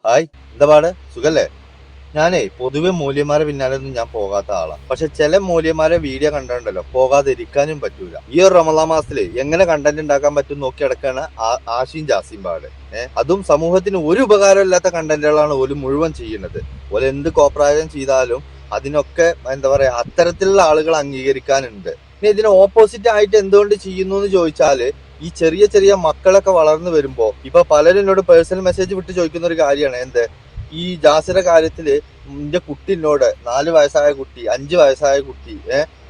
Hi, എന്താ പാട്? സുഖല്ലേ? ഞാനേ പൊതുവെ മൂല്യന്മാരെ പിന്നാലെ ഒന്നും ഞാൻ പോകാത്ത ആളാണ്. പക്ഷെ ചില മൂല്യന്മാരെ വീഡിയോ കണ്ടിട്ടുണ്ടല്ലോ, പോകാതിരിക്കാനും പറ്റൂല. ഈ ഒരു റമദാൻ മാസത്തില് എങ്ങനെ കണ്ടന്റ് ഉണ്ടാക്കാൻ പറ്റും നോക്കി കിടക്കാണ് ആഷിയും ജാസിയും പാട്. അതും സമൂഹത്തിന് ഒരു ഉപകാരമില്ലാത്ത കണ്ടന്റുകളാണ് ഓല് മുഴുവൻ ചെയ്യുന്നത്. ഓല് എന്ത് കോപ്രായം ചെയ്താലും അതിനൊക്കെ എന്താ പറയാ, അത്തരത്തിലുള്ള ആളുകൾ അംഗീകരിക്കാനുണ്ട്. ഇനി ഇതിന് ഓപ്പോസിറ്റ് ആയിട്ട് എന്തുകൊണ്ട് ചെയ്യുന്നു എന്ന് ചോദിച്ചാല്, ഈ ചെറിയ ചെറിയ മക്കളൊക്കെ വളർന്നു വരുമ്പോ ഇപ്പൊ പലരും എന്നോട് പേഴ്സണൽ മെസ്സേജ് വിട്ട് ചോദിക്കുന്ന ഒരു കാര്യമാണ്, ഈ ജാസിയുടെ കാര്യത്തില് എന്റെ കുട്ടി എന്നോട് 4 വയസ്സായ കുട്ടി, 5 വയസ്സായ കുട്ടി,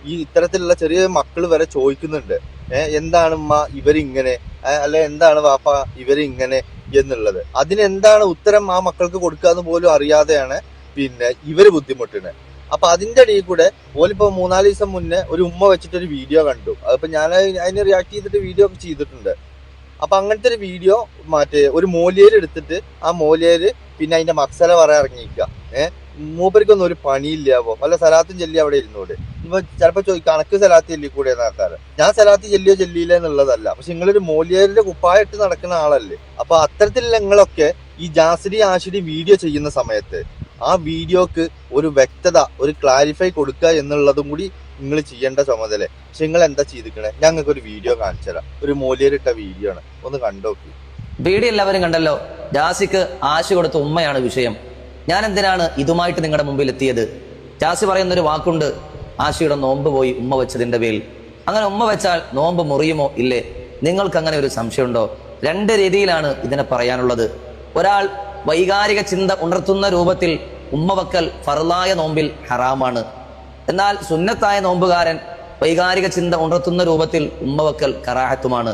ഈ ഇത്തരത്തിലുള്ള ചെറിയ മക്കൾ വരെ ചോദിക്കുന്നുണ്ട്, എന്താണ് ഉമ്മ ഇവരിങ്ങനെ, അല്ലെ എന്താണ് വാപ്പ ഇവരിങ്ങനെ എന്നുള്ളത്. അതിനെന്താണ് ഉത്തരം ആ മക്കൾക്ക് കൊടുക്കാന്ന് പോലും അറിയാതെയാണ് പിന്നെ ഇവര് ബുദ്ധിമുട്ടുന്നത്. അപ്പൊ അതിന്റെ ഇടയിൽ കൂടെ ഓലിപ്പോ 3-4 ദിവസം മുന്നേ ഒരു ഉമ്മ വെച്ചിട്ട് ഒരു വീഡിയോ കണ്ടു. അതിപ്പോ ഞാൻ അതിന് റിയാക്ട് ചെയ്തിട്ട് വീഡിയോ ഒക്കെ ചെയ്തിട്ടുണ്ട്. അപ്പൊ അങ്ങനത്തെ ഒരു വീഡിയോ ഒരു മോലിയേര് എടുത്തിട്ട് ആ മോലിയേര് പിന്നെ അതിന്റെ മക്സല പറയാൻ ഇറങ്ങിയിരിക്കുക. മൂപ്പർക്കൊന്നും ഒരു പണിയില്ലാവോ, വല്ല സലാത്തും ചെല്ലി അവിടെ ഇരുന്നോട്. ഇപ്പൊ ചിലപ്പോ കണക്ക് സലാത്ത് ചെല്ലി കൂടെ ആൾക്കാര്. ഞാൻ സലാത്ത് ചെല്ലിയോ ചെല്ലിയില്ല എന്നുള്ളതല്ല, പക്ഷെ നിങ്ങളൊരു മോലിയേരിന്റെ കുപ്പായിട്ട് നടക്കുന്ന ആളല്ലേ. അപ്പൊ അത്തരത്തിലുള്ള നിങ്ങളൊക്കെ ഈ ജാസിരി ആഷിരി വീഡിയോ ചെയ്യുന്ന സമയത്ത് ആ വീഡിയോക്ക് ഒരു വ്യക്തത, ഒരു ക്ലാരിഫൈ കൊടുക്കുക എന്നുള്ളതും കൂടി നിങ്ങൾ ചെയ്യേണ്ട ചുമതല. പക്ഷെ നിങ്ങൾ എന്താ ചെയ്തിരിക്കണേ? ഞങ്ങൾക്ക് ഒരു വീഡിയോ കാണിച്ചു തരാം. ഒരു മോലിയറിട്ട വീഡിയോ ആണ്, ഒന്ന് കണ്ടോക്കി. വീഡിയോ എല്ലാവരും കണ്ടല്ലോ. ജാസിക്ക് ആശ കൊടുത്ത ഉമ്മയാണ് വിഷയം. ഞാൻ എന്തിനാണ് ഇതുമായിട്ട് നിങ്ങളുടെ മുമ്പിൽ എത്തിയത്? ജാസി പറയുന്നൊരു വാക്കുണ്ട്, ആശയുടെ നോമ്പ് പോയി ഉമ്മ വെച്ചതിന്റെ പേരിൽ. അങ്ങനെ ഉമ്മ വെച്ചാൽ നോമ്പ് മുറിയുമോ ഇല്ലേ? നിങ്ങൾക്ക് അങ്ങനെ ഒരു സംശയമുണ്ടോ? 2 രീതിയിലാണ് ഇതിനെ പറയാനുള്ളത്. ഒരാൾ വൈകാരിക ചിന്ത ഉണർത്തുന്ന രൂപത്തിൽ ഉമ്മ വെക്കൽ ഫർളായ നോമ്പിൽ ഹറാമാണ്. എന്നാൽ സുന്നത്തായ നോമ്പുകാരൻ വൈകാരിക ചിന്ത ഉണർത്തുന്ന രൂപത്തിൽ ഉമ്മ വെക്കൽ കറാഹത്തുമാണ്.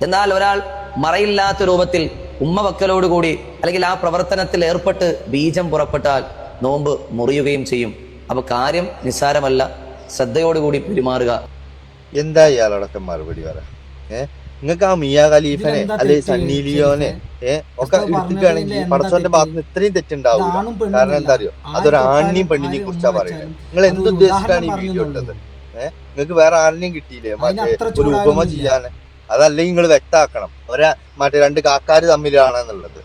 എന്നാൽ ഒരാൾ മറയില്ലാത്ത രൂപത്തിൽ ഉമ്മ വെക്കലോടുകൂടി അല്ലെങ്കിൽ ആ പ്രവർത്തനത്തിൽ ഏർപ്പെട്ട് ബീജം പുറപ്പെട്ടാൽ നോമ്പ് മുറിയുകയും ചെയ്യും. അപ്പൊ കാര്യം നിസ്സാരമല്ല, ശ്രദ്ധയോടുകൂടി പെരുമാറുക. എന്താ ഇയാളടക്കം മറുപടി പറയാ? നിങ്ങൾക്ക് ആ മിയ ഖലീഫനെ അല്ലെ സണ്ണി ലിയോനെ ഒക്കെ എടുത്തിട്ടാണെങ്കിൽ പടച്ചോന്റെ ഭാഗത്ത് ഇത്രയും തെറ്റുണ്ടാവില്ല. കാരണം എന്താ അറിയോ, അതൊരു ആണിനെയും പെണ്ണിനെയും കുറിച്ചാ പറയുന്നത്. നിങ്ങൾ എന്തുദ്ദേശിച്ചിട്ടാണ് ഈ വീഡിയോ ഇട്ടത്? നിങ്ങൾക്ക് വേറെ ആരിനെയും കിട്ടിയില്ലേ ഒരു ഉപമ ചെയ്യാന്? അതല്ലെങ്കിൽ നിങ്ങൾ വ്യക്തമാക്കണം. രണ്ട് കാക്കാര് തമ്മിലാണെന്നുള്ളത്.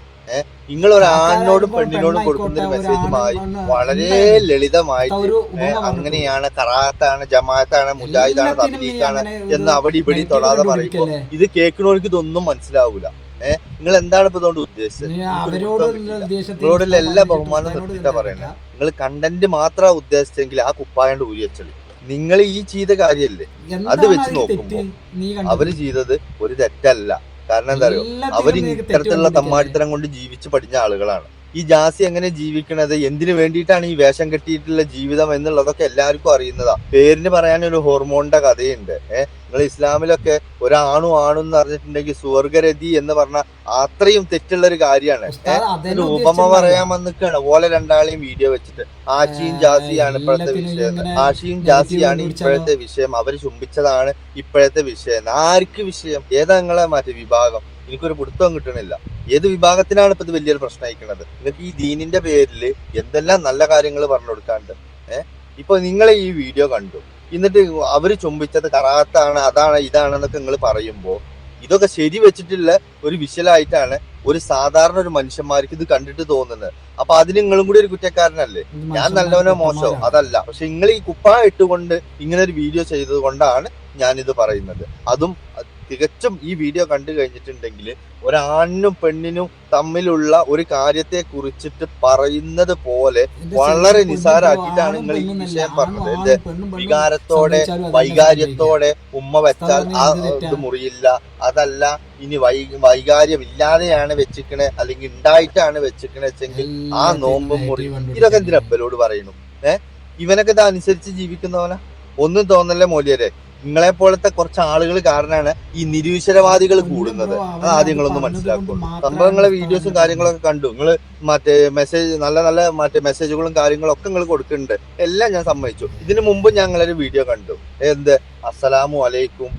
നിങ്ങൾ ഒരു ആണിനോടും പെണ്ണിനോടും കൊടുക്കുന്ന ഒരു മെസ്സേജുമായി വളരെ ലളിതമായിട്ട് അങ്ങനെയാണ്, കറാത്താണ്, ജമാഅത്താണ്, മുജാഹിദാണ്, തബ്ലീഗാണ് എന്ന് അവിടെ ഇവിടെ തൊടാതെ പറയുമ്പോ ഇത് കേൾക്കുന്നവർക്ക് ഇതൊന്നും മനസ്സിലാവൂല. നിങ്ങൾ എന്താണ് ഇപ്പൊ ഇതുകൊണ്ട് ഉദ്ദേശിച്ചത്? നിങ്ങളോടുള്ള എല്ലാ ബഹുമാനം നിർത്തിയിട്ടാ പറയുന്നത്. നിങ്ങൾ കണ്ടന്റ് മാത്രമാണ് ഉദ്ദേശിച്ചെങ്കിൽ ആ കുപ്പായണ്ട് ഊരി വെച്ചത്. നിങ്ങൾ ഈ ചെയ്ത കാര്യല്ലേ, അത് വെച്ച് നോക്കുമ്പോ അവര് ചെയ്തത് ഒരു തെറ്റല്ല. കാരണം എന്താ അറിയോ, അവർ ഇത്തരത്തിലുള്ള തമ്മാടിത്തരം കൊണ്ട് ജീവിച്ചു പഠിച്ച ആളുകളാണ്. ഈ ജാസി എങ്ങനെ ജീവിക്കണത്, എന്തിനു വേണ്ടിയിട്ടാണ് ഈ വേഷം കെട്ടിയിട്ടുള്ള ജീവിതം എന്നുള്ളതൊക്കെ എല്ലാവർക്കും അറിയുന്നതാ. പേരിന് പറയാനൊരു ഹോർമോണിന്റെ കഥയുണ്ട്. നിങ്ങൾ ഇസ്ലാമിലൊക്കെ ഒരാണും എന്ന് പറഞ്ഞിട്ടുണ്ടെങ്കിൽ സ്വർഗരതി എന്ന് പറഞ്ഞ അത്രയും തെറ്റുള്ള ഒരു കാര്യമാണ്. ഒരു ഉപമ പറയാൻ വന്നിക്കാണ് ഓലെ രണ്ടാളെയും വീഡിയോ വെച്ചിട്ട്. ആഷിയും ജാസിയാണ് ഇപ്പോഴത്തെ വിഷയം, ആഷിയും ജാസിയാണ് ഇപ്പോഴത്തെ വിഷയം, അവര് ചുംബിച്ചതാണ് ഇപ്പോഴത്തെ വിഷയം. ആർക്ക് വിഷയം? ഏതാ നിങ്ങളെ വിഭാഗം? എനിക്കൊരു പിടുത്തം കിട്ടണില്ല. ഏത് വിഭാഗത്തിനാണ് ഇപ്പൊ ഇത് വലിയൊരു പ്രശ്നമായിരിക്കുന്നത്? നിങ്ങൾക്ക് ഈ ദീനിന്റെ പേരിൽ എന്തെല്ലാം നല്ല കാര്യങ്ങൾ പറഞ്ഞു കൊടുക്കാണ്ട്. ഇപ്പൊ നിങ്ങൾ ഈ വീഡിയോ കണ്ടു, എന്നിട്ട് അവര് ചുംബിച്ചത് കറാത്താണ്, അതാണ്, ഇതാണെന്നൊക്കെ നിങ്ങൾ പറയുമ്പോ ഇതൊക്കെ ശരി വെച്ചിട്ടുള്ള ഒരു വിഷ്വലായിട്ടാണ് ഒരു സാധാരണ ഒരു മനുഷ്യന്മാർക്ക് ഇത് കണ്ടിട്ട് തോന്നുന്നത്. അപ്പൊ അതിന് നിങ്ങളും കൂടി ഒരു കുറ്റക്കാരനല്ലേ? ഞാൻ നല്ലവനോ മോശമോ അതല്ല, പക്ഷെ നിങ്ങൾ ഈ കുപ്പാ ഇട്ടുകൊണ്ട് ഇങ്ങനെ ഒരു വീഡിയോ ചെയ്തത് കൊണ്ടാണ് ഞാനിത് പറയുന്നത്. അതും തികച്ചും ഈ വീഡിയോ കണ്ടു കഴിഞ്ഞിട്ടുണ്ടെങ്കിൽ ഒരാണിനും പെണ്ണിനും തമ്മിലുള്ള ഒരു കാര്യത്തെ കുറിച്ചിട്ട് പറയുന്നത് പോലെ വളരെ നിസാരാക്കിയിട്ടാണ് നിങ്ങൾ ഈ വിഷയം പറഞ്ഞത്. വികാരത്തോടെ, വൈകാര്യത്തോടെ ഉമ്മ വെച്ചാൽ ആ ഇത് മുറിയില്ല, അതല്ല ഇനി വൈകാര്യം ഇല്ലാതെയാണ് വെച്ചിക്കണേ അല്ലെങ്കിൽ ഉണ്ടായിട്ടാണ് വെച്ചിക്കണേ വെച്ചെങ്കിൽ ആ നോമ്പും മുറി. ഇതൊക്കെ എന്തിനാ അപ്പലോട് പറയുന്നു? ഇവനൊക്കെ ഇത് അനുസരിച്ച് ജീവിക്കുന്നവനാ? ഒന്നും തോന്നല്ലേ മോലിയരെ? നിങ്ങളെ പോലത്തെ കുറച്ച് ആളുകൾ കാരണമാണ് ഈ നിരീശ്വരവാദികൾ കൂടുന്നത്. അത് ആദ്യം നിങ്ങളൊന്ന് മനസ്സിലാക്കും. സംഭവങ്ങളെ വീഡിയോസും കാര്യങ്ങളൊക്കെ കണ്ടു. നിങ്ങൾ മെസ്സേജ് നല്ല നല്ല മെസ്സേജുകളും കാര്യങ്ങളൊക്കെ നിങ്ങൾ കൊടുക്കുന്നുണ്ട്, എല്ലാം ഞാൻ സമ്മതിച്ചു. ഇതിനു മുമ്പ് ഞങ്ങളൊരു വീഡിയോ കണ്ടു. അസ്സലാമു അലൈക്കും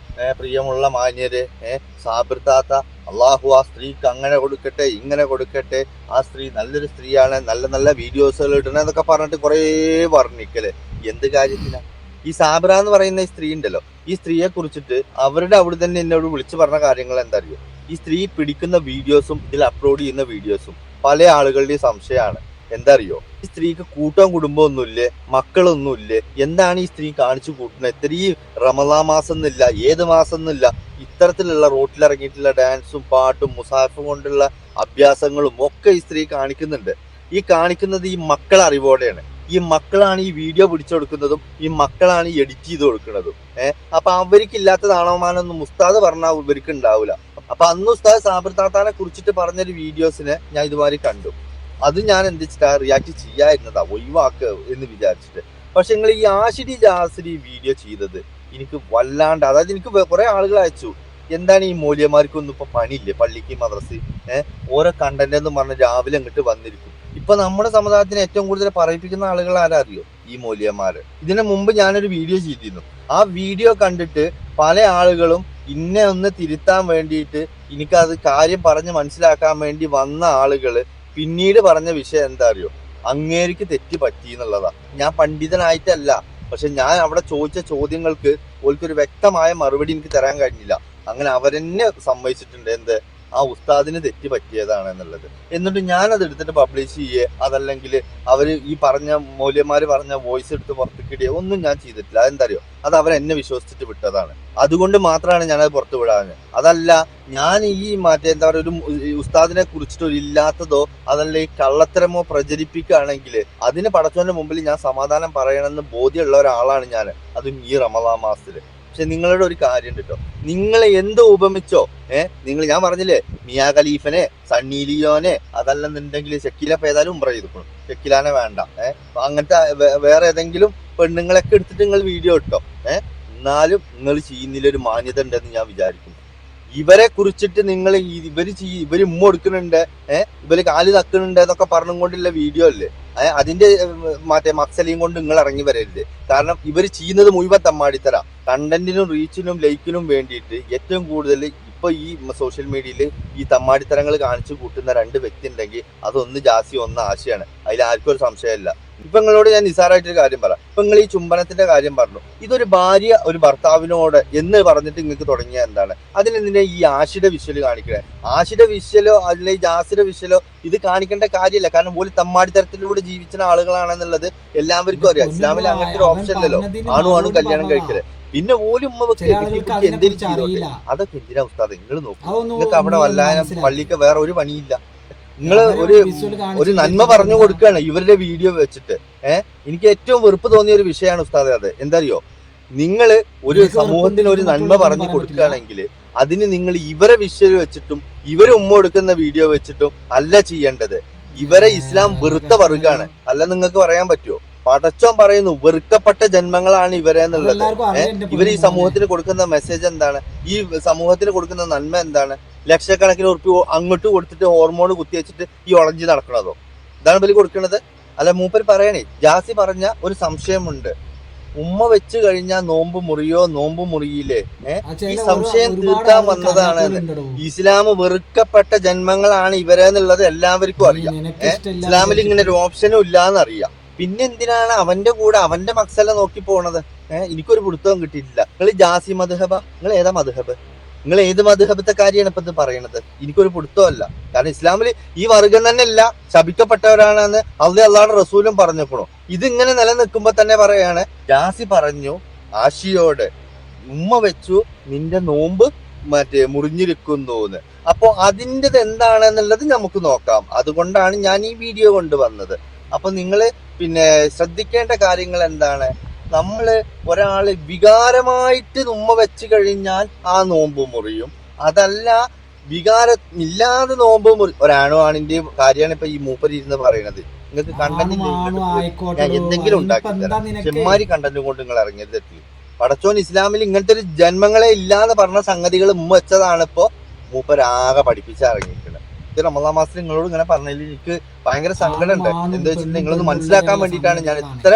പ്രിയമുള്ള മാന്യരെ, സാബിർ താത്ത, അള്ളാഹു ആ സ്ത്രീക്ക് അങ്ങനെ കൊടുക്കട്ടെ, ഇങ്ങനെ കൊടുക്കട്ടെ, ആ സ്ത്രീ നല്ലൊരു സ്ത്രീയാണ്, നല്ല നല്ല വീഡിയോസുകൾ ഇടണം എന്നൊക്കെ പറഞ്ഞിട്ട് കുറേ വർണ്ണിക്കല്. എന്ത് കാര്യത്തിനാ? ഈ സാബിറ എന്ന് പറയുന്ന ഈ സ്ത്രീ ഉണ്ടല്ലോ, ഈ സ്ത്രീയെ കുറിച്ചിട്ട് അവിടെ തന്നെ എന്നോട് വിളിച്ചു പറഞ്ഞ കാര്യങ്ങൾ എന്താ അറിയോ? ഈ സ്ത്രീ പിടിക്കുന്ന വീഡിയോസും ഇതിൽ അപ്ലോഡ് ചെയ്യുന്ന വീഡിയോസും പല ആളുകളുടെയും സംശയമാണ്. എന്താ അറിയോ, ഈ സ്ത്രീക്ക് കൂട്ടം കുടുംബം ഒന്നുമില്ലേ, മക്കളൊന്നുമില്ലേ, എന്താണ് ഈ സ്ത്രീ കാണിച്ചു കൂട്ടുന്നത്? ഇത്രയും റമദാൻ മാസം എന്നില്ല, ഏത് മാസം എന്നില്ല, ഇത്തരത്തിലുള്ള റോട്ടിലിറങ്ങിയിട്ടുള്ള ഡാൻസും പാട്ടും മുസാഫും കൊണ്ടുള്ള അഭ്യാസങ്ങളും ഒക്കെ ഈ സ്ത്രീ കാണിക്കുന്നുണ്ട്. ഈ കാണിക്കുന്നത് ഈ മക്കൾ അറിവോടെയാണ്. ഈ മക്കളാണ് ഈ വീഡിയോ പിടിച്ചു കൊടുക്കുന്നതും ഈ മക്കളാണ് ഈ എഡിറ്റ് ചെയ്ത് കൊടുക്കുന്നതും. അപ്പൊ അവർക്ക് ഇല്ലാത്ത നാണവമാനൊന്നും ഉസ്താദ് പറഞ്ഞാൽ ഇവർക്ക് ഉണ്ടാവില്ല. അപ്പൊ അന്ന് ഉസ്താദ് സാബിർ താത്താനെ കുറിച്ചിട്ട് പറഞ്ഞൊരു വീഡിയോസിനെ ഞാൻ ഇതുമാതിരി കണ്ടു. അത് ഞാൻ എന്ത് വെച്ചിട്ടാ റിയാക്ട് ചെയ്യാതിരുന്നതാ, ഒഴിവാക്കുക എന്ന് വിചാരിച്ചിട്ട്. പക്ഷെ നിങ്ങൾ ഈ ആഷിരി ജാസിരി വീഡിയോ ചെയ്തത് എനിക്ക് വല്ലാണ്ട്, അതായത് എനിക്ക് കുറെ ആളുകൾ അയച്ചു, എന്താണ് ഈ മൂല്യമാർക്കൊന്നും ഇപ്പൊ പണിയില്ലേ, പള്ളിക്ക് മദ്രസ് ഓരോ കണ്ടന്റ് എന്ന് പറഞ്ഞ് രാവിലെ അങ്ങോട്ട് വന്നിരിക്കും. ഇപ്പൊ നമ്മുടെ സമുദായത്തിന് ഏറ്റവും കൂടുതൽ പറയിപ്പിക്കുന്ന ആളുകൾ ആരാ അറിയോ? ഈ മൂല്യന്മാര്. ഇതിനു മുമ്പ് ഞാനൊരു വീഡിയോ ചെയ്തിരുന്നു. ആ വീഡിയോ കണ്ടിട്ട് പല ആളുകളും ഇന്നെ ഒന്ന് തിരുത്താൻ വേണ്ടിയിട്ട്, എനിക്കത് കാര്യം പറഞ്ഞ് മനസ്സിലാക്കാൻ വേണ്ടി വന്ന ആളുകള് പിന്നീട് പറഞ്ഞ വിഷയം എന്താ അറിയോ? അങ്ങേർക്ക് തെറ്റ് പറ്റി എന്നുള്ളതാ. ഞാൻ പണ്ഡിതനായിട്ടല്ല, പക്ഷെ ഞാൻ അവിടെ ചോദിച്ച ചോദ്യങ്ങൾക്ക് ഓൽക്കൊരു വ്യക്തമായ മറുപടി എനിക്ക് തരാൻ കഴിഞ്ഞില്ല. അങ്ങനെ അവരെന്നെ സമ്മതിച്ചിട്ടുണ്ട് എന്ത്, ആ ഉസ്താദിന് തെറ്റ് പറ്റിയതാണ് എന്നുള്ളത്. എന്നിട്ട് ഞാനത് എടുത്തിട്ട് പബ്ലിഷ് ചെയ്യേ, അതല്ലെങ്കിൽ അവര് ഈ പറഞ്ഞ മൂല്യന്മാര് പറഞ്ഞ വോയിസ് എടുത്ത് പുറത്തേക്കിടുകയോ ഒന്നും ഞാൻ ചെയ്തിട്ടില്ല. അതെന്താ അറിയോ? അത് അവരെന്നെ വിശ്വസിച്ചിട്ട് വിട്ടതാണ്. അതുകൊണ്ട് മാത്രമാണ് ഞാനത് പുറത്തു വിടാഞ്ഞത്. അതല്ല ഞാൻ ഈ എന്താ പറയുക, ഒരു ഉസ്താദിനെ കുറിച്ചിട്ട് ഒരു ഇല്ലാത്തതോ അതല്ല ഈ കള്ളത്തരമോ പ്രചരിപ്പിക്കുകയാണെങ്കിൽ അതിന് പടച്ചവന്റെ മുമ്പിൽ ഞാൻ സമാധാനം പറയണമെന്ന് ബോധ്യമുള്ള ഒരാളാണ് ഞാൻ, അതും ഈ റമദാൻ മാസത്തില്. പക്ഷെ നിങ്ങളുടെ ഒരു കാര്യം ഉണ്ട് കേട്ടോ, നിങ്ങൾ എന്ത് ഉപമിച്ചോ, നിങ്ങൾ ഞാൻ പറഞ്ഞില്ലേ മിയാ ഖലീഫനെ, സണ്ണി ലിയോനെ, അതല്ലെന്നുണ്ടെങ്കിൽ ഷക്കീല ഏതായാലും ഉംറ ചെയ്തിക്കണം, ഷക്കീലാനെ വേണ്ട, അങ്ങനത്തെ വേറെ ഏതെങ്കിലും പെണ്ണുങ്ങളൊക്കെ എടുത്തിട്ട് നിങ്ങൾ വീഡിയോ ഇട്ടോ, എന്നാലും നിങ്ങൾ ചെയ്യുന്നതിലൊരു മാന്യത ഉണ്ടെന്ന് ഞാൻ വിചാരിക്കുന്നു. ഇവരെ കുറിച്ചിട്ട് നിങ്ങൾ ഇവര് ഉമ്മ കൊടുക്കുന്നുണ്ട്, ഇവര് കാല് തക്കുന്നുണ്ട് എന്നൊക്കെ പറഞ്ഞുകൊണ്ടുള്ള വീഡിയോ അല്ലേ, അതിന്റെ മക്സലിയും കൊണ്ട് നിങ്ങൾ ഇറങ്ങി വരരുത്. കാരണം ഇവർ ചെയ്യുന്നത് മുഴുവൻ തമ്മാടിത്തര. കണ്ടന്റിനും റീച്ചിനും ലൈക്കിനും വേണ്ടിയിട്ട് ഏറ്റവും കൂടുതൽ ഇപ്പൊ ഈ സോഷ്യൽ മീഡിയയിൽ ഈ തമ്മാടിത്തരങ്ങൾ കാണിച്ചു കൂട്ടുന്ന രണ്ട് വ്യക്തി ഉണ്ടെങ്കിൽ അതൊന്ന് ജാസി, ഒന്ന് ആശയാണ്. അതിൽ ആർക്കും ഒരു സംശയമില്ല. ഇപ്പൊ നിങ്ങളോട് ഞാൻ നിസാറായിട്ടൊരു കാര്യം പറയാം. ഇപ്പൊ നിങ്ങൾ ഈ ചുംബനത്തിന്റെ കാര്യം പറഞ്ഞു, ഇതൊരു ഭാര്യ ഒരു ഭർത്താവിനോട് എന്ന് പറഞ്ഞിട്ട് നിങ്ങൾക്ക് തുടങ്ങിയ എന്താണ്? അതിനെന്തിനാ ഈ ആഷിയുടെ വിഷ്വല് കാണിക്കണേ? ആഷിയുടെ വിഷ്വലോ അല്ലെങ്കിൽ ജാസിയുടെ വിഷ്വലോ ഇത് കാണിക്കേണ്ട കാര്യമില്ല. കാരണം ഓല് തമ്മാടിത്തരത്തിലൂടെ ജീവിച്ച ആളുകളാണെന്നുള്ളത് എല്ലാവർക്കും അറിയാം. ഇസ്ലാമിൽ അങ്ങനത്തെ ഒരു ഓപ്ഷൻ ഇല്ലല്ലോ, ആണും കല്യാണം കഴിക്കല്. പിന്നെ ഓലും ഉമ്മ എന്തെങ്കിലും ചെയ്തോട്ടെ, അതൊക്കെ എന്തിനാ ഉസ്താദ്? നിങ്ങൾ നോക്കും, നിങ്ങൾക്ക് അവിടെ വല്ലാനും പള്ളിക്ക് വേറെ ഒരു പണിയില്ല. നിങ്ങൾ ഒരു നന്മ പറഞ്ഞു കൊടുക്കുകയാണ് ഇവരുടെ വീഡിയോ വെച്ചിട്ട്. എനിക്ക് ഏറ്റവും വെറുപ്പ് തോന്നിയ ഒരു വിഷയമാണ് ഉസ്താദ് അത്. എന്താ അറിയോ, നിങ്ങൾ ഒരു സമൂഹത്തിന് ഒരു നന്മ പറഞ്ഞു കൊടുക്കുകയാണെങ്കിൽ അതിന് നിങ്ങൾ ഇവരെ വിഷ്വൽ വെച്ചിട്ടും ഇവര് ഉമ്മ കൊടുക്കുന്ന വീഡിയോ വെച്ചിട്ടും അല്ല ചെയ്യേണ്ടത്. ഇവരെ ഇസ്ലാം വെറുത്ത വർഗ്ഗാണ്. അല്ല നിങ്ങൾക്ക് പറയാൻ പറ്റുമോ? പടച്ചോൻ പറയുന്നു വെറുക്കപ്പെട്ട ജന്മങ്ങളാണ് ഇവരെ എന്നുള്ളത്. ഇവർ ഈ സമൂഹത്തിന് കൊടുക്കുന്ന മെസ്സേജ് എന്താണ്? ഈ സമൂഹത്തിന് കൊടുക്കുന്ന നന്മ എന്താണ്? ലക്ഷക്കണക്കിന് ഉറുപ്പി അങ്ങോട്ട് കൊടുത്തിട്ട് ഹോർമോൺ കുത്തിവെച്ചിട്ട് ഈ ഉളഞ്ഞ് നടക്കണതോ? ഇതാണ് ഇവര് കൊടുക്കുന്നത്. അല്ല, മൂപ്പര് പറയണേ, ജാസി പറഞ്ഞ ഒരു സംശയമുണ്ട്, ഉമ്മ വെച്ച് കഴിഞ്ഞാൽ നോമ്പ് മുറിയോ നോമ്പ് മുറിയില്ലേ? ഈ സംശയം തീർക്കാൻ വന്നതാണ്. ഇസ്ലാം വെറുക്കപ്പെട്ട ജന്മങ്ങളാണ് ഇവരെന്നുള്ളത് എല്ലാവർക്കും അറിയാം. ഇസ്ലാമിൽ ഇങ്ങനെ ഒരു ഓപ്ഷനും ഇല്ലാന്ന് അറിയാം. പിന്നെ എന്തിനാണ് അവന്റെ കൂടെ അവന്റെ മക്സല നോക്കി പോണത്? എനിക്കൊരു പിടുത്തവും കിട്ടിയിട്ടില്ല. നിങ്ങൾ ജാസി മദ്ഹബ, നിങ്ങൾ ഏതാ മദ്ഹബ്? നിങ്ങൾ ഏത് മദ്ഹബത്തെ കാര്യമാണ് ഇപ്പൊ ഇത് പറയണത്? എനിക്കൊരു പിടുത്തമല്ല. കാരണം ഇസ്ലാമിൽ ഈ വർഗം തന്നെ അല്ല ശപിക്കപ്പെട്ടവരാണെന്ന് അള്ളാഹുവിന്റെ റസൂലും പറഞ്ഞേക്കണു. ഇതിങ്ങനെ നിലനിൽക്കുമ്പോ തന്നെ പറയാണ്, ജാസി പറഞ്ഞു ആഷിയോട്, ഉമ്മ വെച്ചു നിന്റെ നോമ്പ് മുറിഞ്ഞിരിക്കുന്നു. അപ്പൊ അതിൻ്റെത് എന്താണെന്നുള്ളത് നമുക്ക് നോക്കാം. അതുകൊണ്ടാണ് ഞാൻ ഈ വീഡിയോ കൊണ്ടുവന്നത്. അപ്പൊ നിങ്ങള് ശ്രദ്ധിക്കേണ്ട കാര്യങ്ങൾ എന്താണ്? നമ്മള് ഒരാള് വികാരമായിട്ട് ഉമ്മ വെച്ച് കഴിഞ്ഞാൽ ആ നോമ്പ് മുറിയും. അതല്ല വികാരം ഇല്ലാതെ നോമ്പ് മുറി. ഒരാണോ ആണിന്റെ കാര്യമാണ് ഇപ്പൊ ഈ മൂപ്പര് ഇരുന്ന് പറയണത്. നിങ്ങൾക്ക് കണ്ടന്റ് ഞാൻ എന്തെങ്കിലും ഉണ്ടാക്കി തരാം. ചെമ്മാരി കണ്ടന്റ് കൊണ്ട് നിങ്ങൾ ഇറങ്ങിയത് തെറ്റി. പടച്ചോൻ ഇസ്ലാമിൽ ഇങ്ങനത്തെ ഒരു ജന്മങ്ങളെ ഇല്ലാന്ന് പറഞ്ഞ സംഗതികൾ ഉമ്മ വെച്ചതാണ് ഇപ്പൊ മൂപ്പരാകെ പഠിപ്പിച്ചിറങ്ങിയിരിക്കുന്നത്. റമദാൻ മാസത്തിൽ നിങ്ങളോട് ഇങ്ങനെ പറഞ്ഞതിൽ എനിക്ക് ഭയങ്കര സങ്കടമുണ്ട്. എന്താ വെച്ചിട്ടുണ്ടെങ്കിൽ നിങ്ങളൊന്ന് മനസ്സിലാക്കാൻ വേണ്ടിയിട്ടാണ് ഞാൻ ഇത്ര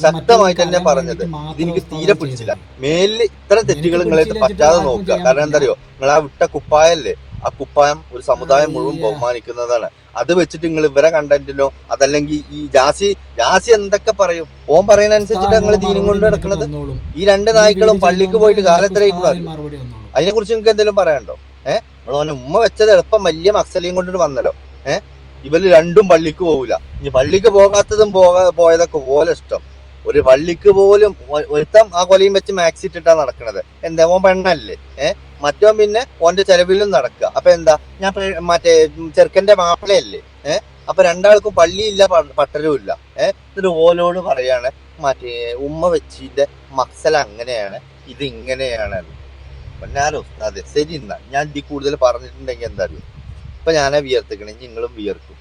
ശക്തമായിട്ട് തന്നെ പറഞ്ഞത്. ഇതെനിക്ക് തീരെ പിടിച്ചില്ല. മേലിൽ ഇത്തരം തെറ്റുകൾ നിങ്ങളായിട്ട് പറ്റാതെ നോക്കുക. കാരണം എന്താ അറിയോ, നിങ്ങൾ ആ വിട്ട കുപ്പായല്ലേ, ആ കുപ്പായം ഒരു സമുദായം മുഴുവൻ ബഹുമാനിക്കുന്നതാണ്. അത് വെച്ചിട്ട് നിങ്ങൾ ഇവരെ കണ്ടന്റിലോ അതല്ലെങ്കിൽ ഈ ജാസി എന്തൊക്കെ പറയും, ഓൻ പറയുന്ന അനുസരിച്ചിട്ട് നിങ്ങൾ ദീനം കൊണ്ട് നടക്കുന്നത്. ഈ രണ്ട് നായ്ക്കളും പള്ളിക്ക് പോയിട്ട് കാലത്തിലേക്ക് അറിയും. അതിനെ കുറിച്ച് നിങ്ങൾക്ക് എന്തെങ്കിലും പറയാനുണ്ടോ? നിങ്ങളോനെ ഉമ്മ വെച്ചത് എളുപ്പം വലിയ മക്സലിയും കൊണ്ടിട്ട് വന്നല്ലോ. ഇവര് രണ്ടും പള്ളിക്ക് പോകൂല. ഇനി പള്ളിക്ക് പോകാത്തതും പോയതൊക്കെ പോലെ ഇഷ്ടം. ഒരു പള്ളിക്ക് പോലും ഒരുത്തം ആ കൊലയും വെച്ച് മാക്സി ഇട്ടിട്ടാ നടക്കണത്. എന്താ, ഓൻ പെണ്ണല്ലേ? മറ്റോ പിന്നെ ഓന്റെ ചെലവിലും നടക്കുക. അപ്പൊ എന്താ, ഞാൻ മറ്റേ ചെറുക്കന്റെ മാപ്പിളയല്ലേ? അപ്പൊ രണ്ടാൾക്കും പള്ളിയില്ല പട്ടരവും ഇല്ല. എന്നിട്ട് ഓലോട് പറയാണ് മറ്റേ ഉമ്മ വെച്ചിന്റെ മക്സല അങ്ങനെയാണ്, ഇത് ഇങ്ങനെയാണ്. പൊന്നാരോ ഉസ്താദെ, ശരി. എന്നാ ഞാൻ ഇതിൽ കൂടുതൽ പറഞ്ഞിട്ടുണ്ടെങ്കിൽ എന്താ അറിയോ, ഇപ്പൊ ഞാനാ വിയർത്തിക്കണേ, നിങ്ങളും വിയർക്കും.